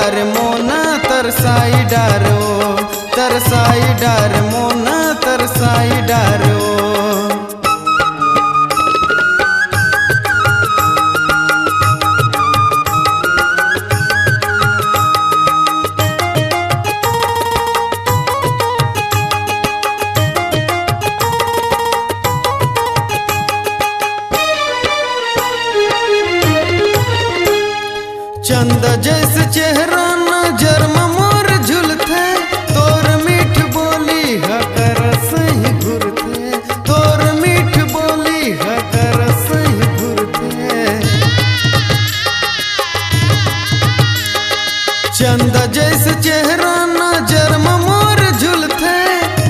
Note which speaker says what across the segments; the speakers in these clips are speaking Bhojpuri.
Speaker 1: डार मोना तरसाई डारो, तरसाई डार मोना तरसाई डारो। चंद जैसे चेहरा नजर में मोर झुलते, तोर मीठ बोली हकर सही घुरते, तोर मीठ बोली हकर सही घुरते। चंद जैसे चेहरा नजर में मोर झुलते,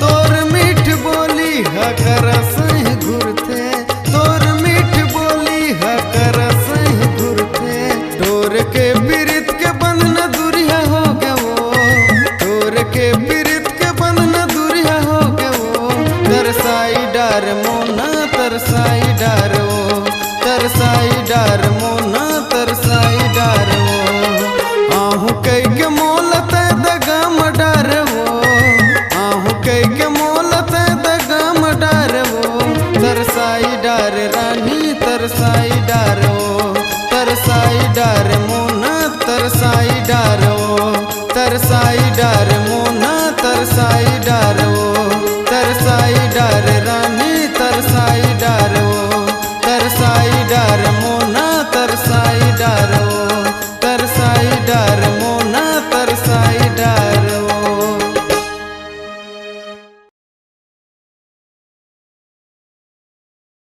Speaker 1: तोर मीठ बोली हकर सही घुरते, तोर मीठ बोली हकर सही घुरते। डोर के पीरित के बंधन दूरिया हो गए वो, डोर के पीरित के बंधन दूरिया हो गए वो। तरसाई डार मोना तरसाई डारो, तरसाई डार मोना तरसाई डारो। आहू कई के मोलत दगम डारवो, आहू कई के मोलत दगम डारवो। तरसाई डार रानी तरसाई डारो, तरसाई डार मोना तरसाई डारो, तरसाई डार मोना तरसाई